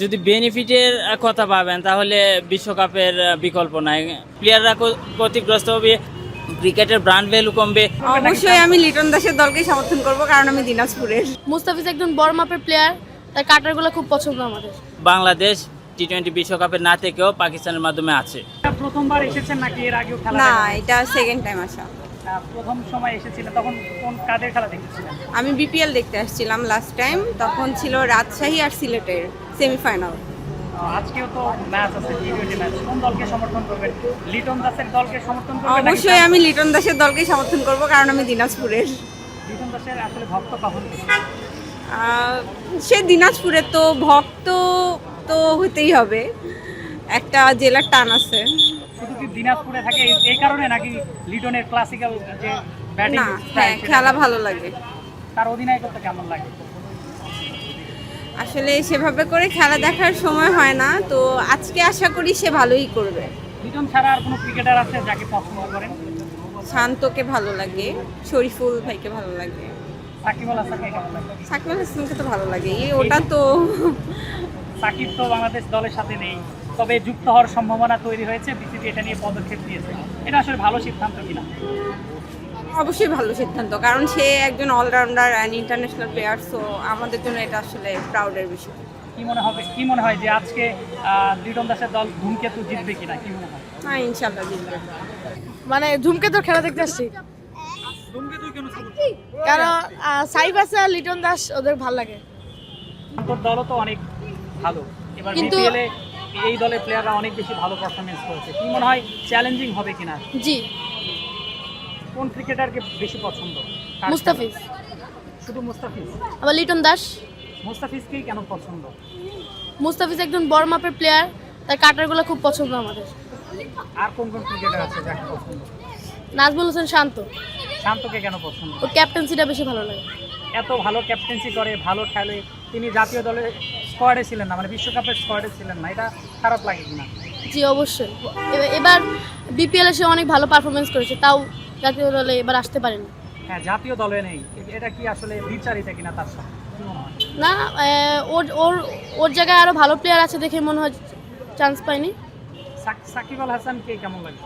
যদি বেনিফিটের কথা ভাবেন তাহলে বিশ্বকাপের বিকল্প নাই। প্লেয়াররা ক্ষতিগ্রস্ত হবে, ক্রিকেটের ব্র্যান্ড ভ্যালু কমবে। অবশ্যই আমি লিটন দাসের দলকেই সমর্থন করব, কারণ আমি দিনাজপুরের। মুস্তাফিজ একজন বড় মাপের প্লেয়ার, তার কাটারগুলো খুব পছন্দ আমাদের। বাংলাদেশ টি-20 বিশ্বকাপে না থেকেও পাকিস্তানের মাধ্যমে আছে। প্রথমবার এসেছেন নাকি এর আগেও খেলা না, দেখেছেন? এটা সেকেন্ড টাইম আসা। প্রথম সময় এসেছিলেন তখন কাদের খেলা দেখেছিলেন? আমি বিপিএল দেখতে আসছিলাম লাস্ট টাইম, তখন ছিল রাজশাহী আর সিলেটের সেমিফাইনাল। আজকেও তো ম্যাচ আছে, টি-20 ম্যাচ। কোন দলকে সমর্থন করবেন? লিটন দাসের দলকে সমর্থন করবেন নাকি অবশ্যই আমি লিটন দাসের দলকেই সমর্থন করব, কারণ আমি দিনাজপুরের। লিটন দাসের আসলে ভক্ত কখন থেকে? সে দিনাজপুরের, তো ভক্ত তো হতেই হবে, একটা জেলার টান আছে। শুধু কি দিনাজপুরে থাকে এই কারণে নাকি লিটনের ক্লাসিক্যাল যে ব্যাটিং না, হ্যাঁ, খেলা ভালো লাগে। তার অধিনায়কত্ব কেমন লাগে? আসলে সেভাবে করে খেলা দেখার সময় হয় না, তো আজকে আশা করি সে ভালোই করবে। লিটন ছাড়া আর কোনো ক্রিকেটার আছে যাকে পছন্দ করেন? শান্তকে ভালো লাগে, শরীফুল ভাইকে ভালো লাগে, সাকিব আল হাসানকে কেমন লাগে? সাকিব আল হাসানকে তো ভালো লাগে, ওটা তো সাকিব তো বাংলাদেশ দলের সাথে নেই, তবে যুক্ত হওয়ার সম্ভাবনা তৈরি হয়েছে। বিসিবি এটা নিয়ে পদক্ষেপ নিয়েছে, এটা আসলে ভালো সিদ্ধান্ত কিনা? অবশ্যই ভালো সিদ্ধান্ত, কারণ সে একজন allrounder and international player, so আমাদের জন্য এটা আসলে প্রাউডের বিষয়। কি মনে হয় যে আজকে লিটন দাসের দল ধূমকেতু জিতবে কিনা, কি মনে হয়? হ্যাঁ, ইনশাল্লাহ জিতবে। মানে ধূমকেতুর খেলা দেখতে আসছি, কারণ সাইফ আছে আর লিটন দাস, ওদের ভাল লাগে। তোর দলও তো অনেক ভালো, এবার কিন্তু- বিপিএলে এই দলের প্লেয়াররা অনেক বেশি ভালো পারফরমেন্স করেছে। কি মনে হয় চ্যালেঞ্জিং হবে কিনা? জি, কোন ক্রিকেটারকে বেশি পছন্দ? কার মুস্তাফিজ। খেলা? শুধু মুস্তাফিজ? আবার লিটন দাস। মুস্তাফিজকেই কেন পছন্দ? মুস্তাফিজ একজন বড় মাপের প্লেয়ার, তার কাটারগুলো খুব পছন্দ আমাদের। আর কোন কোন ক্রিকেটার আছে যাকে পছন্দ? নাজমুল হোসেন শান্ত, শান্তকে কেন পছন্দ? ওর ক্যাপ্টেন্সিটা বেশি ভালো লাগে। এত ভালো ক্যাপ্টেন্সি করে, ভালো খেলে, তিনি জাতীয় দলের স্কোয়াডে ছিলেন না, মানে বিশ্বকাপের স্কোয়াডে ছিলেন না, এটা খারাপ লাগে কিনা? জি অবশ্যই, এবার বিপিএল এসে অনেক ভালো পারফরমেন্স করেছে, তাও জাতীয় দলে এবার আসতে পারেনি। হ্যাঁ, জাতীয় দলে নেই, এটা কি আসলে বিচারিতা কিনা তার সাথে? কি মনে হয়? না, ওর ওর ওর জায়গায় আরো ভালো প্লেয়ার আছে দেখে মনে হয় চান্স পাইনি। সাকিব আল হাসানকে কেমন লাগে?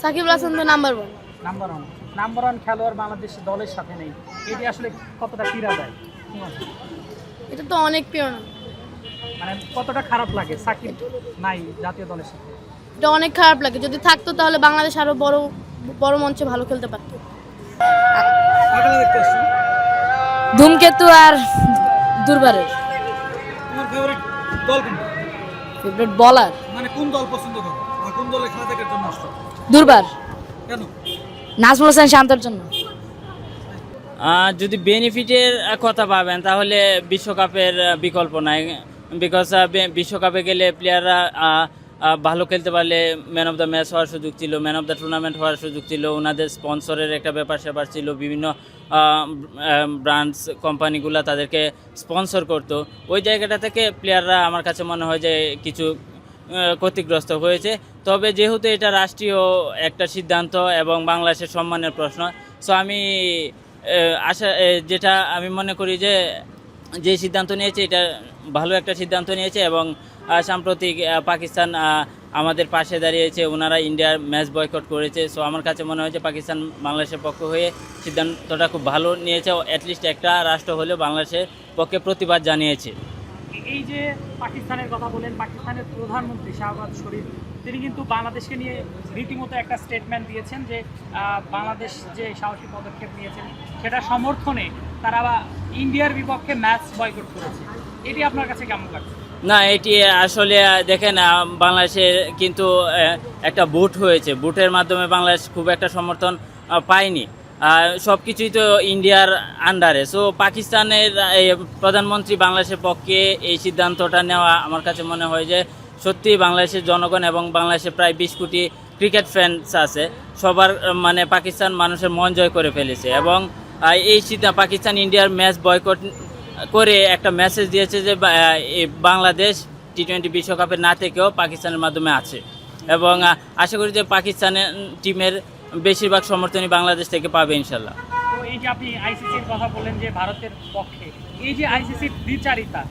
সাকিব আল হাসান তো নাম্বার ওয়ান। নাম্বার ওয়ান খেলোয়াড় বাংলাদেশ দলের সাথে নেই, এটি আসলে কতটা পীড়া দেয়? কি মনে হয়? এটা তো অনেক প্রিয় না, মানে কতটা খারাপ লাগে সাকিব নাই জাতীয় দলের সাথে? এটা অনেক খারাপ লাগে। যদি থাকতো তাহলে বাংলাদেশ আরো বড় বড় মঞ্চে ভালো খেলতে পারতো। ধূমকেতু আর দুর্বারের তোমার ফেভারিট দল কোনটা? ফেভারিট বলার মানে কোন দল পছন্দ করো আর কোন দলে খেলা দেখার জন্য আসছো? দুর্বার, কেন? নাজমুল হোসেন শান্তর জন্য। যদি বেনিফিটের কথা ভাবেন তাহলে বিশ্বকাপের বিকল্প নাই। বিকজ বিশ্বকাপে গেলে প্লেয়াররা ভালো খেলতে পারলে ম্যান অফ দ্য ম্যাচ হওয়ার সুযোগ ছিল, ম্যান অফ দ্য টুর্নামেন্ট হওয়ার সুযোগ ছিল, ওনাদের স্পন্সরের একটা ব্যাপার স্যাপার ছিল, বিভিন্ন ব্র্যান্ডস কোম্পানিগুলো তাদেরকে স্পন্সর করতো। ওই জায়গাটা থেকে প্লেয়াররা আমার কাছে মনে হয় যে কিছু ক্ষতিগ্রস্ত হয়েছে। তবে যেহেতু এটা রাষ্ট্রীয় একটা সিদ্ধান্ত এবং বাংলাদেশের সম্মানের প্রশ্ন, সো আমি যেটা আমি মনে করি যে সিদ্ধান্ত নিয়েছে এটা ভালো একটা সিদ্ধান্ত নিয়েছে। এবং সাম্প্রতিক পাকিস্তান আমাদের পাশে দাঁড়িয়েছে, ওনারা ইন্ডিয়ার ম্যাচ বয়কট করেছে। সো আমার কাছে মনে হয় যে পাকিস্তান বাংলাদেশের পক্ষ হয়ে সিদ্ধান্তটা খুব ভালো নিয়েছে। অ্যাটলিস্ট একটা রাষ্ট্র হলেও বাংলাদেশের পক্ষে প্রতিবাদ জানিয়েছে। এই যে পাকিস্তানের কথা বলেন, পাকিস্তানের প্রধানমন্ত্রী শাহবাজ শরীফ তিনি কিন্তু বাংলাদেশকে নিয়ে রীতিমতো একটা স্টেটমেন্ট দিয়েছেন যে বাংলাদেশ যে সাহসী পদক্ষেপ নিয়েছেন সেটা সমর্থনে তারা ইন্ডিয়ার বিপক্ষে ম্যাচ বয়কট করেছে। এটি আপনার কাছে কেমন লাগছে? না, এটি আসলে দেখেন বাংলাদেশের কিন্তু একটা ভোট হয়েছে, ভোটের মাধ্যমে বাংলাদেশ খুব একটা সমর্থন পায়নি। সব কিছুই তো ইন্ডিয়ার আন্ডারে। সো পাকিস্তানের প্রধানমন্ত্রী বাংলাদেশের পক্ষে এই সিদ্ধান্তটা নেওয়া আমার কাছে মনে হয় যে সত্যি বাংলাদেশের জনগণ এবং বাংলাদেশের প্রায় 20 কোটি ক্রিকেট ফ্যান্স আছে, সবার মানে পাকিস্তান মানুষের মন জয় করে ফেলেছে। এবং এই পাকিস্তান ইন্ডিয়ার ম্যাচ বয়কট করে একটা মেসেজ দিয়েছে যে বাংলাদেশ টি-20 বিশ্বকাপে না থেকেও পাকিস্তানের মাধ্যমে আছে। এবং আশা করি যে পাকিস্তানের টিমের বেশিরভাগ সমর্থনই বাংলাদেশ থেকে পাবে ইনশাল্লাহ। তো এই যে আপনি আইসিসির কথা বললেন যে ভারতের পক্ষে, এই যে আইসিসির বিচারিতা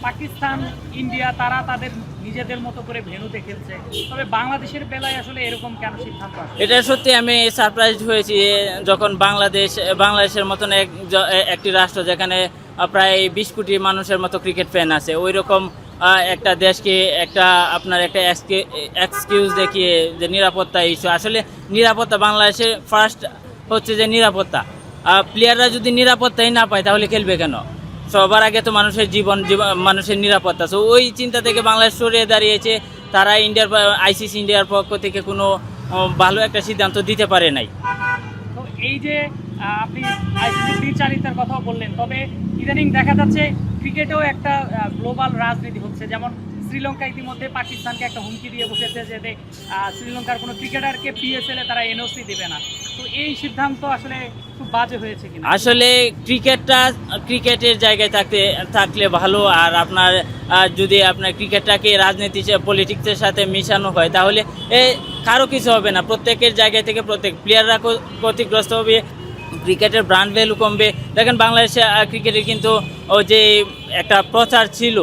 পাকিস্তান, ইন্ডিয়া তারা তাদের নিজেদের মতো করে ভেন্যুতে খেলছে, তবে বাংলাদেশের বেলায় আসলে এরকম কেন সিদ্ধান্ত আসে? এটা সত্যি আমি সারপ্রাইজ হয়েছি যখন বাংলাদেশের মতন একটি রাষ্ট্র যেখানে প্রায় 20 কোটি মানুষের মতো ক্রিকেট ফ্যান আছে, ওই রকম একটা দেশকে আপনার একটা এক্সকিউজ দেখিয়ে যে নিরাপত্তা ইস্যু। আসলে নিরাপত্তা বাংলাদেশের ফার্স্ট হচ্ছে যে নিরাপত্তা। প্লেয়াররা যদি নিরাপত্তাই না পায় তাহলে খেলবে কেন? সবার আগে তো মানুষের মানুষের নিরাপত্তা। সো ওই চিন্তা থেকে বাংলাদেশ সরিয়ে দাঁড়িয়েছে। তারা আইসিসি ইন্ডিয়ার পক্ষ থেকে কোনো ভালো একটা সিদ্ধান্ত দিতে পারে নাই। তো এই যে আপনি আইসিসি দ্বিচারিতার কথাও বললেন, তবে ইদানিং দেখা যাচ্ছে ক্রিকেটেও একটা গ্লোবাল রাজনীতি হচ্ছে। যেমন শ্রীলঙ্কা ইতিমধ্যে পাকিস্তানকে একটা হুমকি দিয়ে বসেছে যে শ্রীলঙ্কার কোনো ক্রিকেটারকে পিএসএল এ তারা এনওসি দেবে না। তো এই সিদ্ধান্ত আসলে খুব বাজে হয়েছে কিনা? আসলে ক্রিকেটের জায়গায় থাকলে ভালো। আর আপনার যদি আপনার ক্রিকেটটাকে রাজনীতি পলিটিক্সের সাথে মিশানো হয় তাহলে কারো কিছু হবে না। প্রত্যেকের জায়গা থেকে প্রত্যেক প্লেয়াররা ক্ষতিগ্রস্ত হবে, ক্রিকেটের ব্র্যান্ড ভ্যালু কমবে। দেখেন বাংলাদেশে ক্রিকেটের কিন্তু যে একটা প্রচার ছিল,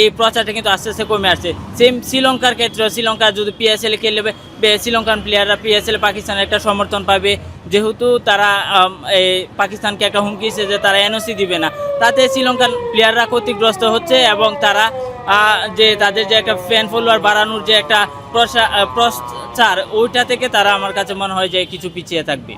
এই প্রচারটা কিন্তু আস্তে আস্তে কমে আসছে। সেম শ্রীলঙ্কার ক্ষেত্রে, শ্রীলঙ্কা যদি পিএসএল খেলবে, শ্রীলঙ্কান প্লেয়াররা পিএসএল পাকিস্তানের একটা সমর্থন পাবে, যেহেতু তারা পাকিস্তানকে একটা হুমকি দিয়েছে যে তারা এনওসি দিবে না। তাতে শ্রীলঙ্কান প্লেয়াররা ক্ষতিগ্রস্ত হচ্ছে এবং তারা যে তাদের যে একটা ফ্যান ফলোয়ার বাড়ানোর যে একটা প্রচার, ওইটা থেকে তারা আমার কাছে মনে হয় যে কিছু পিছিয়ে থাকবে।